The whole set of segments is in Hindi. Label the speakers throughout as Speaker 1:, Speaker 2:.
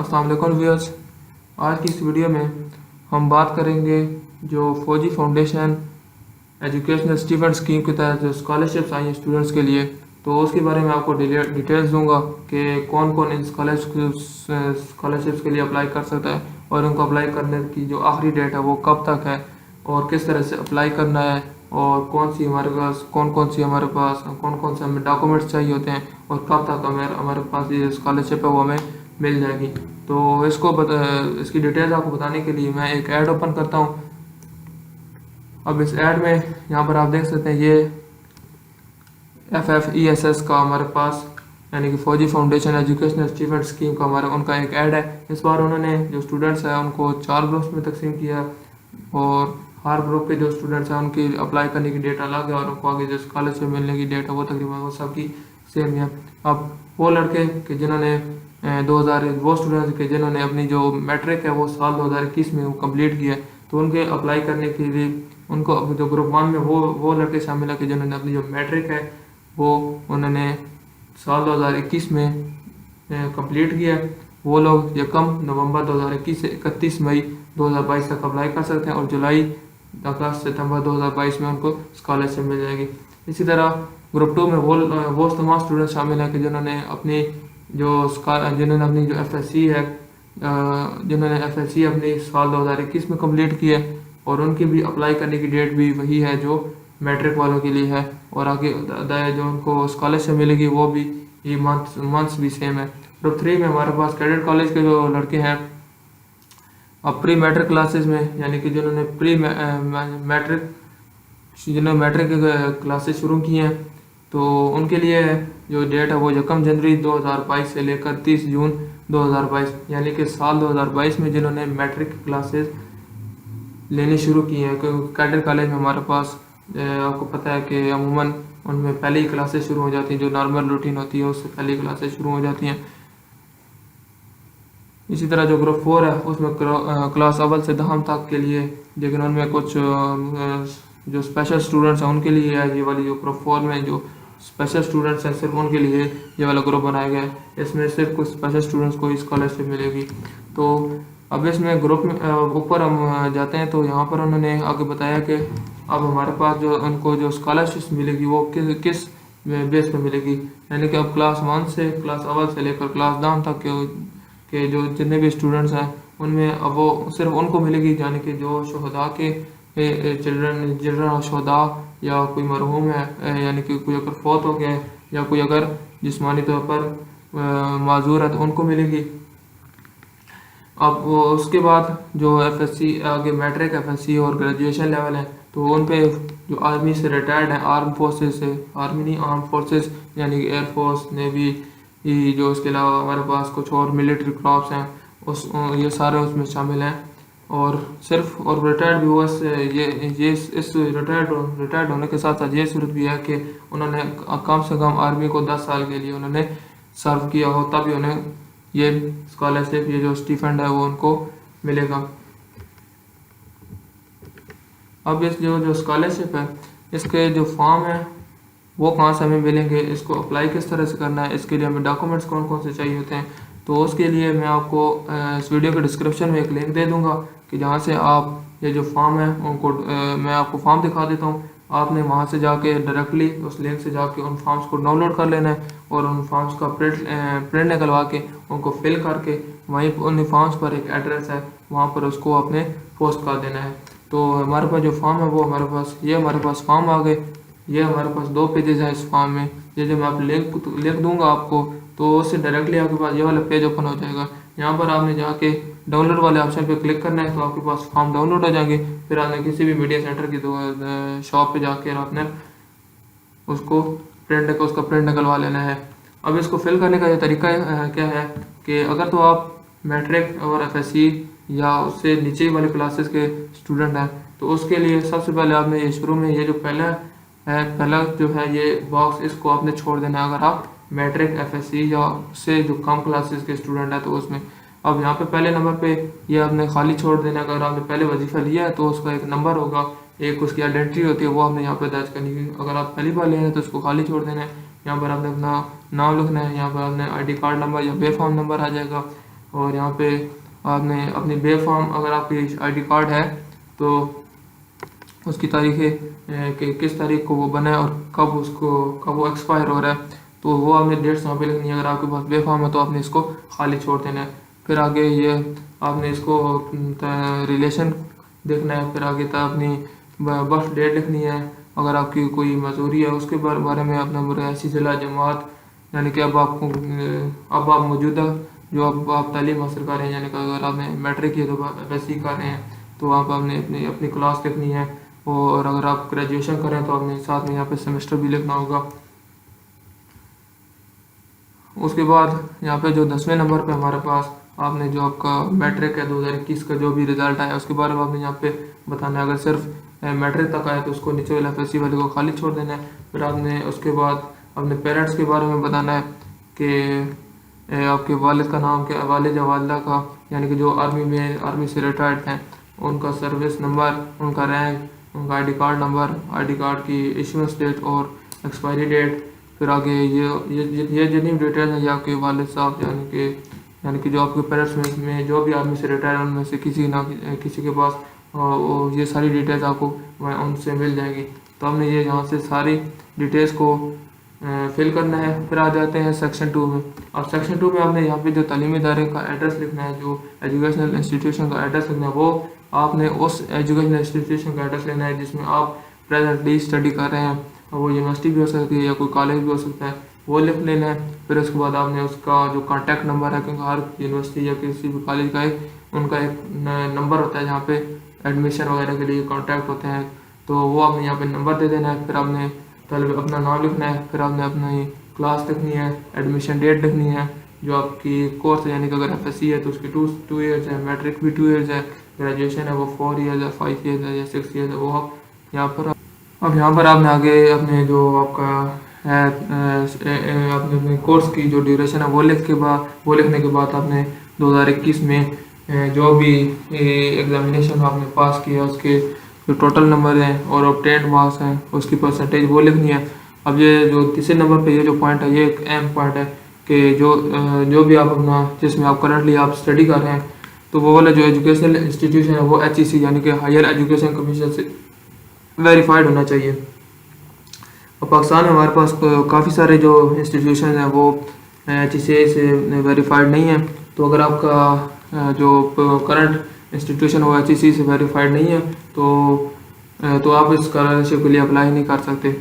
Speaker 1: अस्सलाम वालेकुम व्यूअर्स। आज की इस वीडियो में हम बात करेंगे जो फौजी फाउंडेशन एजुकेशनल स्टीपेंड स्कीम के तहत जो स्कॉलरशिप्स आई हैं स्टूडेंट्स के लिए, तो उसके बारे में आपको डिटेल्स दूंगा कि कौन कौन इन स्कॉलरशिप्स के लिए अप्लाई कर सकता है और उनको अप्लाई करने की जो आखिरी डेट है वो कब तक है और किस तरह से अप्लाई करना है और कौन से हमें डॉक्यूमेंट्स चाहिए होते हैं और कब तक हमारे पास ये स्कॉलरशिप है वो हमें मिल जाएगी। तो इसकी डिटेल्स आपको बताने के लिए मैं एक ऐड ओपन करता हूँ। अब इस ऐड में यहाँ पर आप देख सकते हैं ये FFESS का हमारे पास यानी कि फौजी फाउंडेशन एजुकेशनल अचीवमेंट स्कीम का उनका एक ऐड है। इस बार उन्होंने जो स्टूडेंट्स हैं उनको 4 ग्रुप्स में तकसीम किया और हर ग्रुप के जो स्टूडेंट्स हैं उनकी अप्लाई करने की डेट अलग है और उनको आगे जो स्कॉलरशिप मिलने की डेट है वो तकरीबन वो सबकी सेम है। अब वो लड़के के जिन्होंने वो स्टूडेंट्स के जिन्होंने अपनी जो मैट्रिक है वो साल 2021 में वो कंप्लीट किया है, तो उनके अप्लाई करने के लिए उनको जो ग्रुप 1 में वो लड़के शामिल है कि जिन्होंने अपनी जो मैट्रिक है वो उन्होंने साल 2021 में कंप्लीट किया है। वो लोग यकम नवंबर 2021 से 31 मई 2022 तक अप्लाई कर सकते हैं और जुलाई अगस्त सितंबर 2022 में उनको स्कॉलरशिप मिल जाएगी। इसी तरह ग्रुप 2 में वो तमाम स्टूडेंट शामिल हैं कि जिन्होंने अपनी जो FSC है जिन्होंने FSC अपनी साल 2021 में कंप्लीट की है और उनकी भी अप्लाई करने की डेट भी वही है जो मैट्रिक वालों के लिए है और आगे जो उनको स्कॉलरशिप मिलेगी वो भी ये मंथ्स भी सेम है। ग्रुप 3 में हमारे पास कैडेट कॉलेज के जो लड़के हैं अब प्री मैट्रिक क्लासेस में यानी कि जिन्होंने मैट्रिक क्लासेस शुरू की हैं, तो उनके लिए जो डेट है वो 1 जनवरी 2022 से लेकर 30 जून 2022 यानी कि साल 2022 में जिन्होंने मैट्रिक क्लासेस लेनी शुरू की हैं। क्योंकि कैडेट कॉलेज में हमारे पास आपको पता है कि अमूमन उनमें पहले ही क्लासेस शुरू हो जाती हैं, जो नॉर्मल रूटीन होती है उससे पहले ही क्लासेस शुरू हो जाती हैं। इसी तरह जो ग्रुप 4 है उसमें क्लास अव्वल से 10वीं तक के लिए, लेकिन उनमें कुछ जो स्पेशल स्टूडेंट्स हैं उनके लिए है ये वाली जो ग्रुप 4 में जो स्पेशल स्टूडेंट्स हैं सिर्फ उनके लिए ये वाला ग्रुप बनाया गया है। इसमें सिर्फ कुछ स्पेशल स्टूडेंट्स को ही स्कॉलरशिप मिलेगी। तो अब इसमें ग्रुप में ऊपर हम जाते हैं तो यहाँ पर उन्होंने आगे बताया कि अब हमारे पास जो उनको जो स्कॉलरशिप मिलेगी वो किस बेस पे मिलेगी, यानी कि अब क्लास 1 से क्लास अव्वल से लेकर क्लास 10 तक के जो जितने भी स्टूडेंट्स हैं उनमें अब वो सिर्फ उनको मिलेगी, यानी कि जो शहदा के चिल्ड्रन शहदा या कोई मरहूम है यानी कि कोई अगर फौत हो गया है या कोई अगर जिस्मानी तौर पर माजूर है तो उनको मिलेगी। अब उसके बाद जो FSC आगे मैट्रिक FSC और ग्रेजुएशन लेवल है तो उन पे जो आर्मी से रिटायर्ड है आर्म फोर्सेस से आर्म फोर्सेस यानी कि एयरफोर्स नेवी जो इसके अलावा हमारे पास कुछ और मिलिट्री क्रॉप्स हैं ये सारे उसमें शामिल हैं और सिर्फ और रिटायर्ड व्यूअर्स ये इस रिटायर्ड होने के साथ साथ ये सूरत भी है कि उन्होंने कम से कम आर्मी को 10 साल के लिए उन्होंने सर्व किया हो तभी उन्हें ये स्कॉलरशिप ये जो स्टीफंड है वो उनको मिलेगा। अब इस जो स्कॉलरशिप है इसके जो फॉर्म है वो कहाँ से हमें मिलेंगे, इसको अप्लाई किस तरह से करना है, इसके लिए हमें डॉक्यूमेंट्स कौन कौन से चाहिए होते हैं, तो उसके लिए मैं आपको इस वीडियो के डिस्क्रिप्शन में एक लिंक दे दूंगा कि जहाँ से आप ये जो फॉर्म है उनको मैं आपको फॉर्म दिखा देता हूँ। आपने वहाँ से जाके डायरेक्टली उस लिंक से जाके उन फॉर्म्स को डाउनलोड कर लेना है और उन फॉर्म्स का प्रिंट निकलवा के उनको फिल करके वहीं उन फॉर्म्स पर एक एड्रेस है वहाँ पर उसको अपने पोस्ट कर देना है। तो हमारे पास जो फॉर्म है वो हमारे पास फॉर्म आ गए। ये हमारे पास 2 पेजेस हैं इस फॉर्म में। ये जो मैं आप लिंक दूंगा आपको तो उससे डायरेक्टली आपके पास ये वाला पेज ओपन हो जाएगा। यहाँ पर आपने जाके डाउनलोड वाले ऑप्शन पे क्लिक करना है तो आपके पास फॉर्म डाउनलोड हो जाएंगे। फिर आपने किसी भी मीडिया सेंटर की शॉप पे जाके आपने उसका प्रिंट निकलवा लेना है। अब इसको फिल करने का ये तरीका क्या है कि अगर तो आप मैट्रिक और FSC या उससे नीचे वाले क्लासेस के स्टूडेंट हैं तो उसके लिए सबसे पहले आपने ये शुरू में ये जो पहला जो है ये बॉक्स इसको आपने छोड़ देना है अगर आप मैट्रिक FSC या उससे जो कम क्लासेस के स्टूडेंट है तो उसमें। अब यहाँ पे पहले नंबर पे ये आपने खाली छोड़ देना है। अगर आपने पहले वजीफा लिया है तो उसका एक नंबर होगा, एक उसकी आइडेंटिटी होती है वो आपने यहाँ पे दर्ज करनी है। अगर आप पहली बार ले रहे हैं तो उसको खाली छोड़ देना है। यहाँ पर आपने अपना नाम लिखना है, यहाँ पर आपने ID कार्ड नंबर या बेफॉर्म नंबर आ जाएगा और यहाँ पे आपने अपनी बे फॉर्म, अगर आपकी आईडी कार्ड है तो उसकी तारीखें कि किस तारीख को वो बना है और कब वो एक्सपायर हो रहा है, तो वो आपने डेट्स यहाँ पे लिखनी है। अगर आपके पास बे फॉर्म है तो आपने इसको खाली छोड़ देना है। फिर आगे ये आपने इसको रिलेशन देखना है। फिर आगे था अपनी बर्थ डेट लिखनी है। अगर आपकी कोई मजदूरी है उसके बारे में अपना रिहायशी जिला जमात, यानी कि अब आप मौजूदा जो आप तालीम हासिल कर रहे हैं, यानी कि अगर आपने मैट्रिक की है तो एफ कर रहे हैं तो आप आपने अपनी अपनी क्लास लिखनी है। और अगर आप ग्रेजुएशन करें तो आपने साथ में यहाँ पे सेमेस्टर भी लिखना होगा। उसके बाद यहाँ पे जो 10वें नंबर पे हमारे पास आपने जो आपका मैट्रिक है 2021 का जो भी रिजल्ट आया उसके बारे में आपने यहाँ पे बताना है। अगर सिर्फ मैट्रिक तक आया तो उसको नीचे वाला एफ वाले को खाली छोड़ देना है। फिर आपने उसके बाद अपने पेरेंट्स के बारे में बताना है कि आपके वालिद का नाम क्या, वालिद या वालिदा का, यानी कि जो आर्मी से रिटायर्ड हैं, उनका सर्विस नंबर, उनका रैंक, उनका ID card number, ID card की इशूएंस डेट और एक्सपायरी डेट। फिर आगे ये जितनी भी डिटेल्स हैं ये आपके वालिद साहब यानी कि जो आपके पेरेंट्स में जो भी आर्मी से रिटायर हैं उनमें से किसी के पास ये सारी डिटेल्स आपको उनसे मिल जाएंगी। तो हमने ये यहाँ से सारी डिटेल्स को फिल करना है। फिर आ जाते हैं सेक्शन 2 में। अब सेक्शन 2 में आपने यहाँ पे जो तालीमी इदारे का एड्रेस लिखना है, जो एजुकेशनल इंस्टीट्यूशन का एड्रेस लिखना है, वो आपने उस एजुकेशनल इंस्टीट्यूशन का एड्रेस लेना है जिसमें आप प्रेजेंटली स्टडी कर रहे हैं। वो यूनिवर्सिटी भी हो सकती है या कोई कॉलेज भी हो सकता है, वो लिख लेना है। फिर उसके बाद आपने उसका जो कॉन्टैक्ट नंबर है, क्योंकि हर यूनिवर्सिटी या किसी भी कॉलेज का उनका एक नंबर होता है जहाँ पे एडमिशन वगैरह के लिए कॉन्टैक्ट होते हैं, तो वो आपने यहाँ पे नंबर दे देना है। फिर आपने पहले अपना नाम लिखना है। फिर आपने अपनी क्लास लिखनी है, एडमिशन डेट लिखनी है, जो आपकी कोर्स है, यानी कि अगर एफ है तो उसकी 2 ईयर्स है, मैट्रिक भी 2 ईयर्स है, ग्रेजुएशन है वो 4 ईयर्स है, 5 ईयर्स है या 6 ईयर्स है, वो आप यहाँ पर अब यहाँ पर आपने आगे अपने जो आपका है अपने अपने कोर्स की जो ड्यूरेशन है वो लिखने के बाद आपने 2021 में जो भी एग्जामिनेशन आपने पास किया उसके जो टोटल नंबर हैं और ऑब्टेन्ड मार्क्स हैं उसकी परसेंटेज वो लिखनी है। अब ये जो तीसरे नंबर पे ये जो पॉइंट है ये एक अहम पॉइंट है कि जो भी आप अपना जिसमें आप करंटली आप स्टडी कर रहे हैं तो वो वाला जो एजुकेशनल इंस्टीट्यूशन है वो HEC यानी कि हायर एजुकेशन कमीशन से वेरीफाइड होना चाहिए। और पाकिस्तान में हमारे पास काफ़ी सारे जो इंस्टीट्यूशन हैं वो HEC से वेरीफाइड नहीं है। तो अगर आपका जो करंट इंस्टीट्यूशन वो HEC से वेरीफाइड नहीं है तो आप इस स्कॉलरशिप के लिए अप्लाई नहीं कर सकते।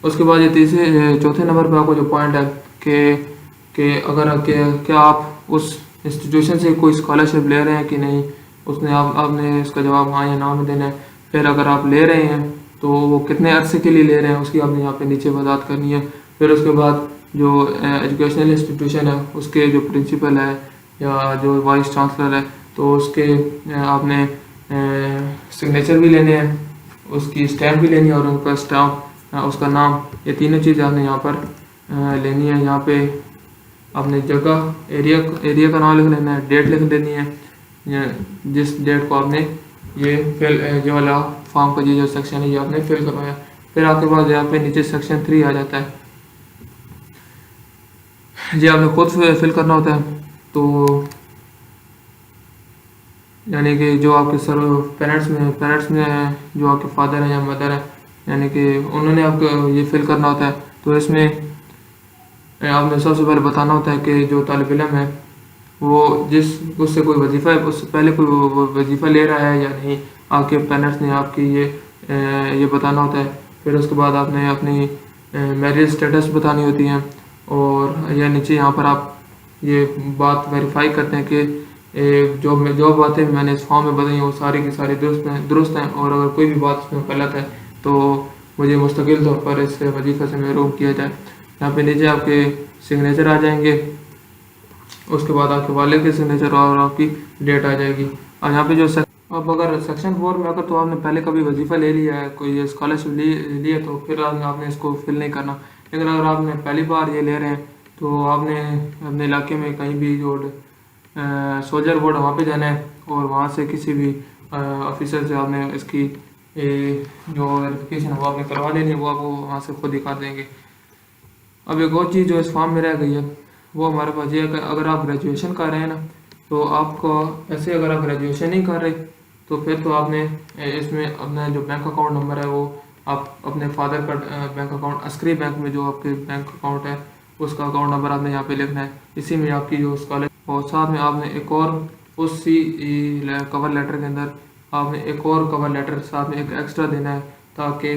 Speaker 1: उसके बाद ये चौथे नंबर पर आपको जो पॉइंट है कि अगर क्या आप उस इंस्टीट्यूशन से कोई स्कॉलरशिप ले रहे हैं कि नहीं, आपने इसका जवाब हाँ या ना में देना है। फिर अगर आप ले रहे हैं तो वो कितने अरसे के लिए ले रहे हैं उसकी आपने यहाँ पे नीचे वजाहत करनी है। फिर उसके बाद जो एजुकेशनल इंस्टीट्यूशन है उसके जो प्रिंसिपल है या जो वाइस चांसलर है तो उसके आपने सिग्नेचर भी लेने हैं, उसकी स्टैम्प भी लेनी है और उनका स्टाफ उसका नाम, ये तीनों चीज़ें आपने यहाँ पर लेनी है। यहाँ पे आपने जगह एरिया का नाम लिख लेना है, डेट लिख देनी है, जिस डेट को आपने ये वाला फॉर्म का ये जो सेक्शन है ये आपने फिल करवाया। फिर आपके पास यहाँ पे नीचे सेक्शन 3 आ जाता है, ये आपने खुद फिल करना होता है। तो यानी कि जो आपके पेरेंट्स में जो आपके फादर हैं या मदर हैं, यानी कि उन्होंने आपको ये फिल करना होता है। तो इसमें आपने सबसे पहले बताना होता है कि जो तालिब इल्म है वो उससे कोई वजीफ़ा है, उससे पहले कोई वजीफ़ा ले रहा है या नहीं, आपके पेरेंट्स ने आपकी ये बताना होता है। फिर उसके बाद आपने अपनी मैरिज स्टेटस बतानी होती है और या नीचे यहाँ पर आप ये बात वेरीफाई करते हैं कि जो बातें मैंने इस फॉर्म में बताई हैं वो सारी की सारी दुरुस्त हैं और अगर कोई भी बात इसमें गलत है तो मुझे मुस्तकिल तौर पर इस वजीफ़े से महरूम किया जाए। यहाँ पे नीचे आपके सिग्नेचर आ जाएंगे, उसके बाद आपके वाले के सिग्नेचर और आपकी डेट आ जाएगी। और यहाँ पे जो अब अगर सेक्शन 4 में अगर तो आपने पहले कभी वजीफ़ा ले लिया है, कोई स्कॉलरशिप ली है तो फिर आपने इसको फिल नहीं करना। लेकिन अगर आपने पहली बार ये ले रहे हैं तो आपने अपने इलाके में कहीं भी जो सोल्जर बोर्ड वहाँ पे जाना है और वहाँ से किसी भी ऑफिसर से आपने इसकी जो वेरिफिकेशन है वो आपने करवा लेनी है, वो आपको वहाँ से खुद ही कर देंगे। अब एक और चीज़ जो इस फॉर्म में रह गई है वो हमारे पास ये है कि अगर आप ग्रेजुएशन कर रहे हैं ना तो आपका ऐसे अगर आप ग्रेजुएशन नहीं कर रहे तो फिर तो आपने इसमें अपना जो बैंक अकाउंट नंबर है वो आप अपने फादर का बैंक अकाउंट अस्करी बैंक में जो आपके बैंक अकाउंट है उसका अकाउंट नंबर आपने यहाँ पे लिखना है। इसी में आपकी जो स्कॉलर और साथ में आपने एक और उसी कवर लेटर के अंदर आपने एक और कवर लेटर साथ में एक एक्स्ट्रा देना है, ताकि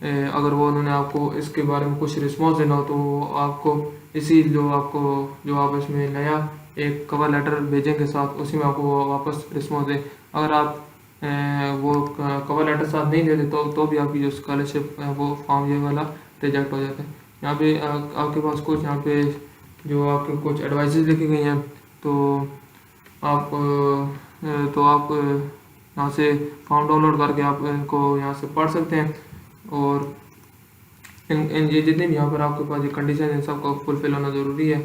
Speaker 1: अगर वो उन्होंने आपको इसके बारे में कुछ रिस्पॉन्स देना हो तो वो आपको इसी जो आप इसमें नया एक कवर लेटर भेजेंगे साथ, उसी में आपको वो वापस रिस्पॉन्स दें। अगर आप वो कवर लेटर साथ नहीं देते तो भी आपकी जो स्कॉलरशिप वो फॉर्म ये वाला रिजेक्ट हो जाता है। यहाँ पे आपके पास कुछ यहाँ पे जो आपके कुछ एडवाइजेज लिखी गई हैं, तो आप यहाँ से फॉर्म डाउनलोड करके आप इनको यहाँ से पढ़ सकते हैं। और इन ये जितने भी यहाँ पर आपके पास ये कंडीशन है सबका फुलफिल होना ज़रूरी है।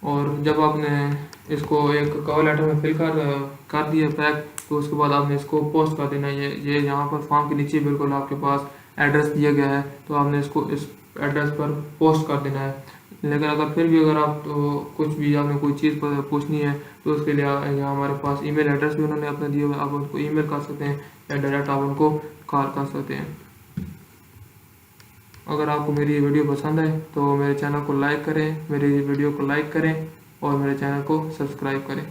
Speaker 1: और जब आपने इसको एक कवर लेटर में फिल कर दिया पैक, तो उसके बाद आपने इसको पोस्ट कर देना है। ये यहाँ पर फॉर्म के नीचे बिल्कुल आपके पास एड्रेस दिया गया है, तो आपने इसको इस एड्रेस पर पोस्ट कर देना है। लेकिन अगर फिर भी अगर आप तो कुछ भी आपने कोई चीज़ पर पूछनी है तो उसके लिए यहाँ हमारे पास ईमेल एड्रेस भी उन्होंने अपना दिया हुआ है, आप उनको ईमेल कर सकते हैं या डायरेक्ट आप उनको कॉल कर सकते हैं। अगर आपको मेरी ये वीडियो पसंद है तो मेरे चैनल को लाइक करें, मेरी वीडियो को लाइक करें और मेरे चैनल को सब्सक्राइब करें।